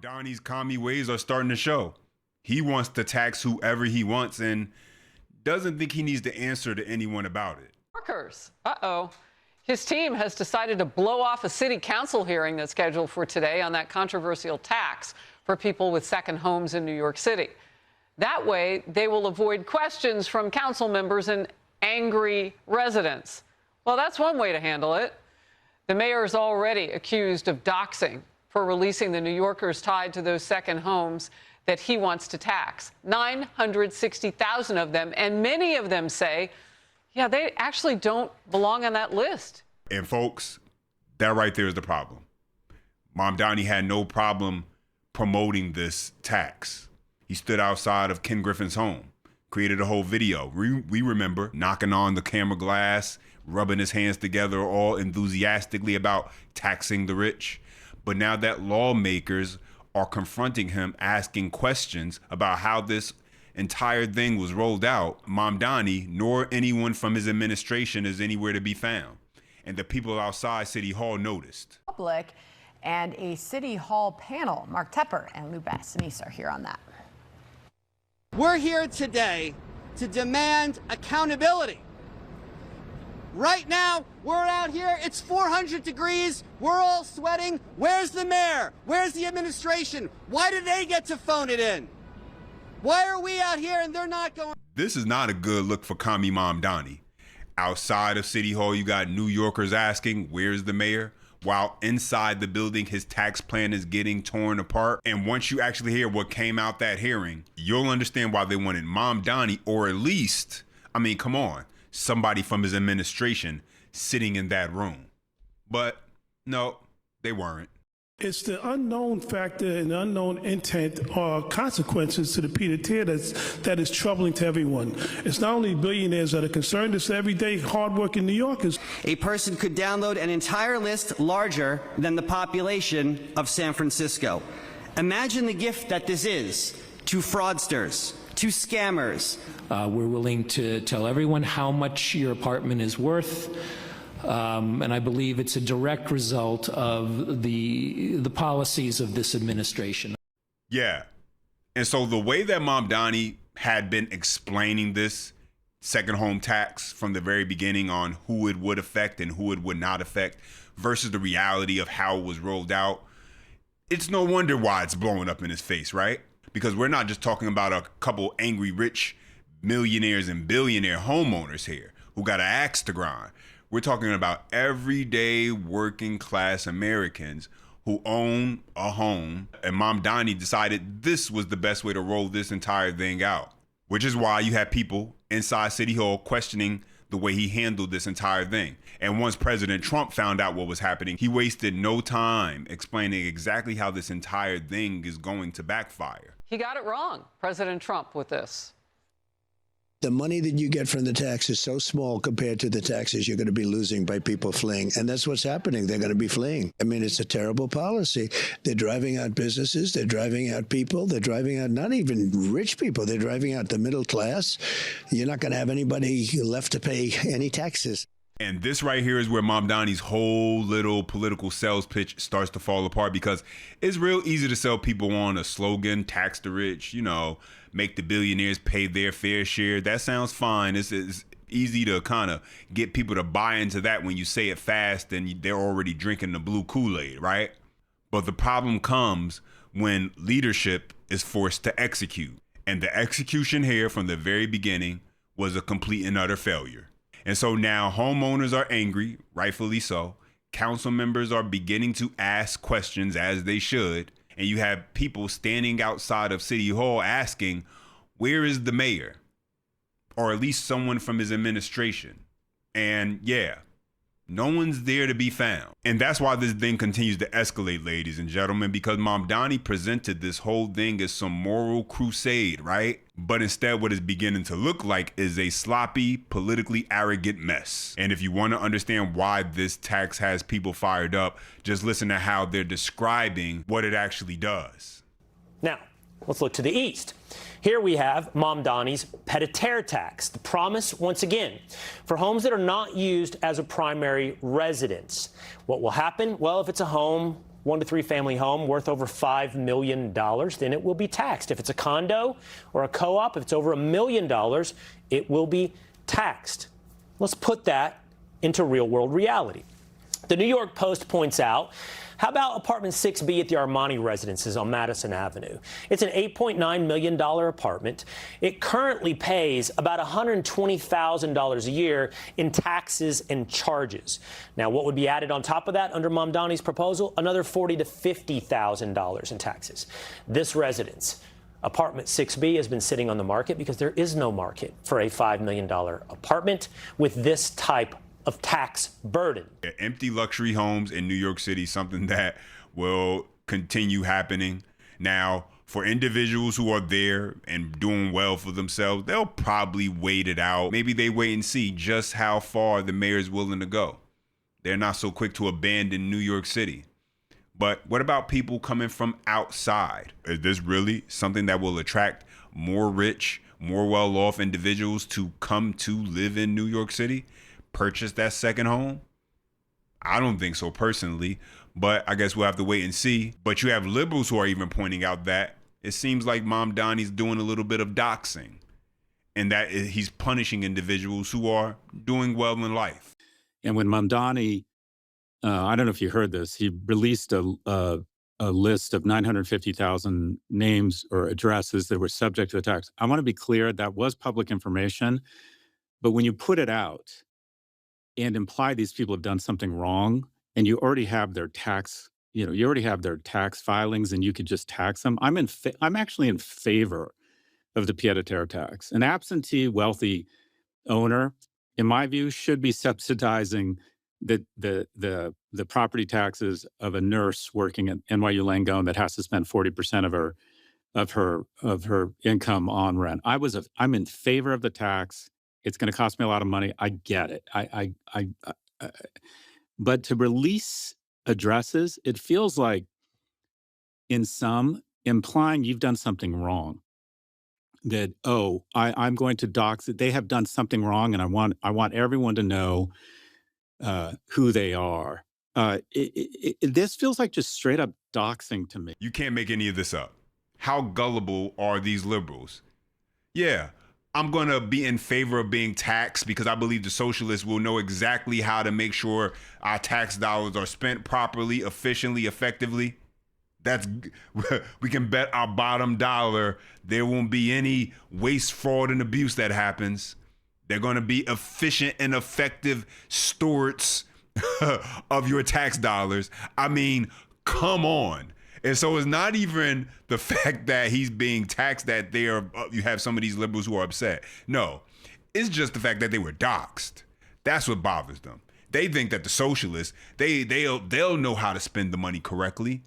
Mamdani's commie ways are starting to show. He wants to tax whoever he wants and doesn't think he needs to answer to anyone about it. Workers. Uh-oh. His team has decided to blow off a city council hearing that's scheduled for today on that controversial tax for people with second homes in New York City. That way, they will avoid questions from council members and angry residents. Well, that's one way to handle it. The mayor is already accused of doxing for releasing the New Yorkers tied to those second homes that he wants to tax. 960,000 of them, and many of them say, yeah, they actually don't belong on that list. And folks, that right there is the problem. Mamdani had no problem promoting this tax. He stood outside of Ken Griffin's home, created a whole video. We remember knocking on the camera glass, rubbing his hands together all enthusiastically about taxing the rich. But now that lawmakers are confronting him, asking questions about how this entire thing was rolled out, Mamdani nor anyone from his administration is anywhere to be found. And the people outside City Hall noticed. Public and a City Hall panel. Mark Tepper and Lou Bassanese are here on that. We're here today to demand accountability. Right now, we're out here, it's 400 degrees, we're all sweating. Where's the mayor? Where's the administration? Why do they get to phone it in? Why are we out here and they're not going? This is not a good look for commie Mamdani. Outside of City Hall, you got New Yorkers asking, where's the mayor? While inside the building, his tax plan is getting torn apart. And once you actually hear what came out that hearing, you'll understand why they wanted Mamdani, or at least, I mean, come on, somebody from his administration sitting in that room. But no, they weren't. It's the unknown factor and the unknown intent or consequences to the Peter that is troubling to everyone. It's not only billionaires that are concerned, it's everyday hardworking New Yorkers. A person could download an entire list larger than the population of San Francisco. Imagine the gift that this is to fraudsters, to scammers. We're willing to tell everyone how much your apartment is worth. And I believe it's a direct result of the policies of this administration. Yeah. And so the way that Mamdani had been explaining this second home tax from the very beginning on who it would affect and who it would not affect versus the reality of how it was rolled out, it's no wonder why it's blowing up in his face, right? Because we're not just talking about a couple angry rich millionaires and billionaire homeowners here who got an axe to grind. We're talking about everyday working class Americans who own a home, and Mamdani decided this was the best way to roll this entire thing out, which is why you had people inside City Hall questioning the way he handled this entire thing. And once President Trump found out what was happening, he wasted no time explaining exactly how this entire thing is going to backfire. He got it wrong, President Trump, with this. The money that you get from the tax is so small compared to the taxes you're going to be losing by people fleeing. And that's what's happening. They're going to be fleeing. I mean, it's a terrible policy. They're driving out businesses. They're driving out people. They're driving out not even rich people. They're driving out the middle class. You're not going to have anybody left to pay any taxes. And this right here is where Mamdani's whole little political sales pitch starts to fall apart, because it's real easy to sell people on a slogan, tax the rich, you know, make the billionaires pay their fair share. That sounds fine. It's easy to kind of get people to buy into that when you say it fast and they're already drinking the blue Kool-Aid, right? But the problem comes when leadership is forced to execute. And the execution here from the very beginning was a complete and utter failure. And so now homeowners are angry, rightfully so. Council members are beginning to ask questions, as they should. And you have people standing outside of City Hall asking, where is the mayor? Or at least someone from his administration. And yeah, no one's there to be found. And that's why this thing continues to escalate, ladies and gentlemen, because Mamdani presented this whole thing as some moral crusade, right? But instead, what it's beginning to look like is a sloppy, politically arrogant mess. And if you want to understand why this tax has people fired up, just listen to how they're describing what it actually does. Now, let's look to the east. Here we have Mamdani's pied-à-terre tax, the promise, once again, for homes that are not used as a primary residence. What will happen? Well, if it's a home 1 to 3 family home worth over $5 million, then it will be taxed. If it's a condo or a co-op, if it's over $1 million, it will be taxed. Let's put that into real-world reality. The New York Post points out, how about apartment 6B at the Armani Residences on Madison Avenue? It's an $8.9 million apartment. It currently pays about $120,000 a year in taxes and charges. Now, what would be added on top of that under Mamdani's proposal? Another $40,000 to $50,000 in taxes. This residence, apartment 6B, has been sitting on the market because there is no market for a $5 million apartment with this type of tax burden. Empty luxury homes in New York City, something that will continue happening. Now, for individuals who are there and doing well for themselves, they'll probably wait it out. Maybe they wait and see just how far the mayor's willing to go. They're not so quick to abandon New York City. But what about people coming from outside? Is this really something that will attract more rich, more well-off individuals to come to live in New York City? Purchase that second home? I don't think so personally, but I guess we'll have to wait and see. But you have liberals who are even pointing out that it seems like Mamdani's doing a little bit of doxing and that he's punishing individuals who are doing well in life. And when Mamdani, I don't know if you heard this, he released a list of 950,000 names or addresses that were subject to the tax. I want to be clear, that was public information, but when you put it out and imply these people have done something wrong, and you already have their tax, you already have their tax filings, and you could just tax them. I'm actually in favor of the pied-à-terre tax. An absentee wealthy owner, in my view, should be subsidizing the property taxes of a nurse working at NYU Langone that has to spend 40% of her income on rent. I'm in favor of the tax. It's going to cost me a lot of money. I get it. But to release addresses, it feels like, in some, implying you've done something wrong. That, I'm going to dox it. They have done something wrong, and I want everyone to know who they are. This feels like just straight up doxing to me. You can't make any of this up. How gullible are these liberals? Yeah. I'm going to be in favor of being taxed because I believe the socialists will know exactly how to make sure our tax dollars are spent properly, efficiently, effectively. We can bet our bottom dollar there won't be any waste, fraud, and abuse that happens. They're going to be efficient and effective stewards of your tax dollars. I mean, come on. And so it's not even the fact that he's being taxed that you have some of these liberals who are upset. No, it's just the fact that they were doxxed. That's what bothers them. They think that the socialists, they'll know how to spend the money correctly.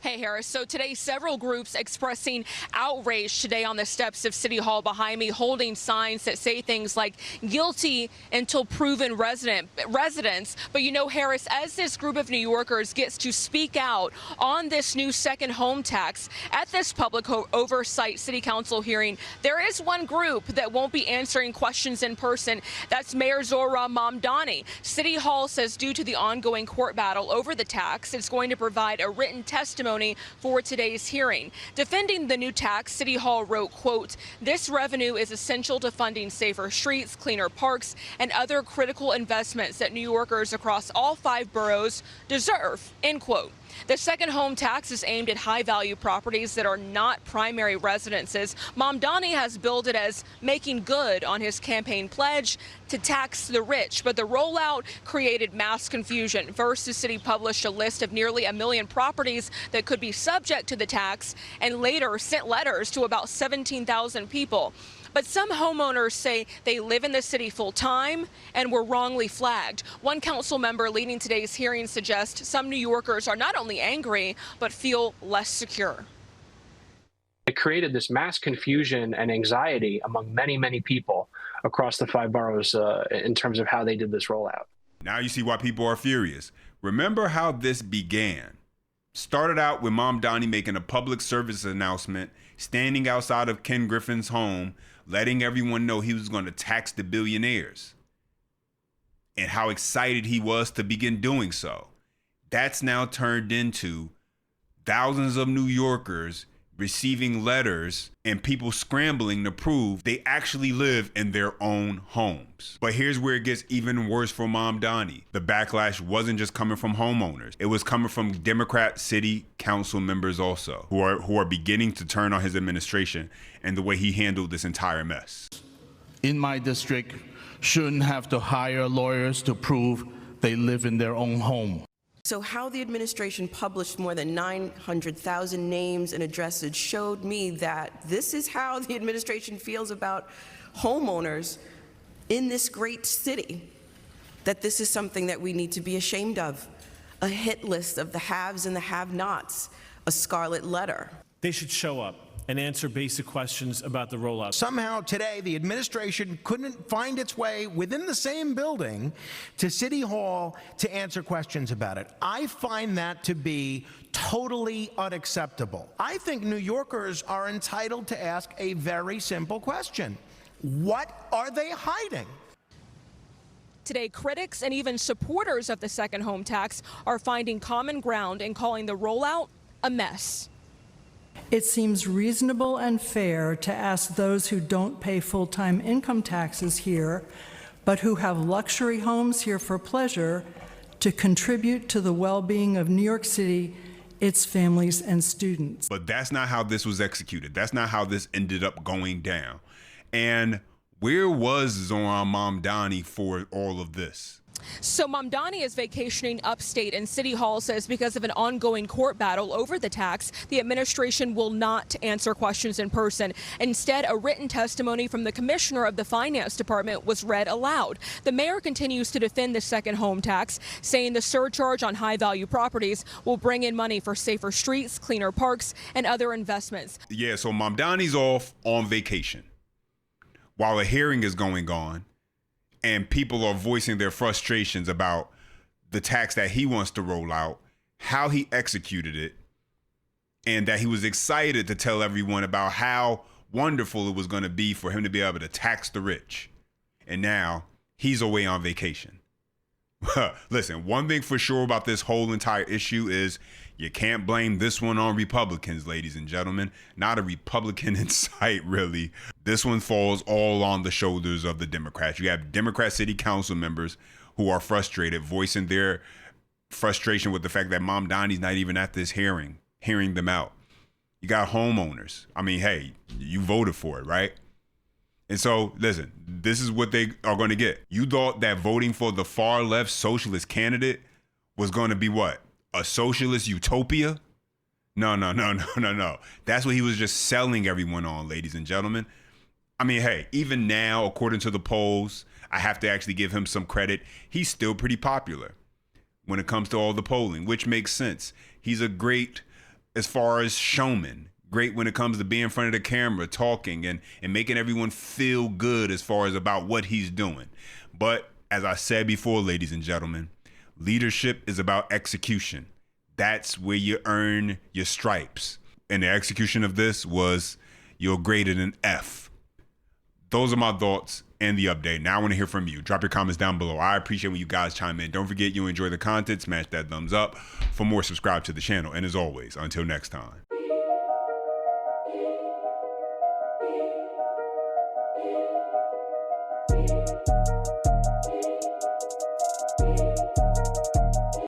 Hey, Harris. So today, several groups expressing outrage today on the steps of City Hall behind me, holding signs that say things like guilty until proven residents. But, Harris, as this group of New Yorkers gets to speak out on this new second home tax at this public oversight city council hearing, there is one group that won't be answering questions in person. That's Mayor Zohran Mamdani. City Hall says due to the ongoing court battle over the tax, it's going to provide a written testimony for today's hearing. Defending the new tax, City Hall wrote, quote, "This revenue is essential to funding safer streets, cleaner parks, and other critical investments that New Yorkers across all 5 boroughs deserve," end quote. The second home tax is aimed at high-value properties that are not primary residences. Mamdani has billed it as making good on his campaign pledge to tax the rich, but the rollout created mass confusion. First, the city published a list of nearly 1 million properties that could be subject to the tax, and later sent letters to about 17,000 people. But some homeowners say they live in the city full-time and were wrongly flagged. One council member leading today's hearing suggests some New Yorkers are not only angry, but feel less secure. It created this mass confusion and anxiety among many, many people across the 5 boroughs in terms of how they did this rollout. Now you see why people are furious. Remember how this began. Started out with Mamdani making a public service announcement, standing outside of Ken Griffin's home, letting everyone know he was going to tax the billionaires. and how excited he was to begin doing so. That's now turned into thousands of New Yorkers receiving letters and people scrambling to prove they actually live in their own homes. But here's where it gets even worse for Mamdani. The backlash wasn't just coming from homeowners. It was coming from Democrat city council members also, who are beginning to turn on his administration and the way he handled this entire mess. In my district, shouldn't have to hire lawyers to prove they live in their own home. So how the administration published more than 900,000 names and addresses showed me that this is how the administration feels about homeowners in this great city, that this is something that we need to be ashamed of. A hit list of the haves and the have-nots, a scarlet letter. They should show up and answer basic questions about the rollout. Somehow today, the administration couldn't find its way within the same building to City Hall to answer questions about it. I find that to be totally unacceptable. I think New Yorkers are entitled to ask a very simple question. What are they hiding? Today, critics and even supporters of the second home tax are finding common ground in calling the rollout a mess. It seems reasonable and fair to ask those who don't pay full-time income taxes here, but who have luxury homes here for pleasure, to contribute to the well-being of New York City, its families and students. But that's not how this was executed. That's not how this ended up going down. And where was Zoran Mamdani for all of this? So Mamdani is vacationing upstate, and City Hall says because of an ongoing court battle over the tax, the administration will not answer questions in person. Instead, a written testimony from the commissioner of the finance department was read aloud. The mayor continues to defend the second home tax, saying the surcharge on high-value properties will bring in money for safer streets, cleaner parks, and other investments. Yeah, so Mamdani's off on vacation while a hearing is going on, and people are voicing their frustrations about the tax that he wants to roll out, how he executed it, and that he was excited to tell everyone about how wonderful it was going to be for him to be able to tax the rich. And now he's away on vacation. Listen, one thing for sure about this whole entire issue is you can't blame this one on Republicans, ladies and gentlemen. Not a Republican in sight, really. This one falls all on the shoulders of the Democrats. You have Democrat city council members who are frustrated, voicing their frustration with the fact that Mamdani's not even at this hearing them out. You got homeowners. I mean, hey, you voted for it, right? And so, listen, this is what they are going to get. You thought that voting for the far left socialist candidate was going to be what? A socialist utopia? No. That's what he was just selling everyone on, ladies and gentlemen. I mean, hey, even now, according to the polls, I have to actually give him some credit. He's still pretty popular when it comes to all the polling, which makes sense. He's a great, as far as showman, great when it comes to being in front of the camera, talking and making everyone feel good as far as about what he's doing. But as I said before, ladies and gentlemen, leadership is about execution. That's where you earn your stripes. And the execution of this was you're graded an F. Those are my thoughts and the update. Now I want to hear from you. Drop your comments down below. I appreciate when you guys chime in. Don't forget, you enjoy the content, smash that thumbs up. For more, subscribe to the channel. And as always, until next time.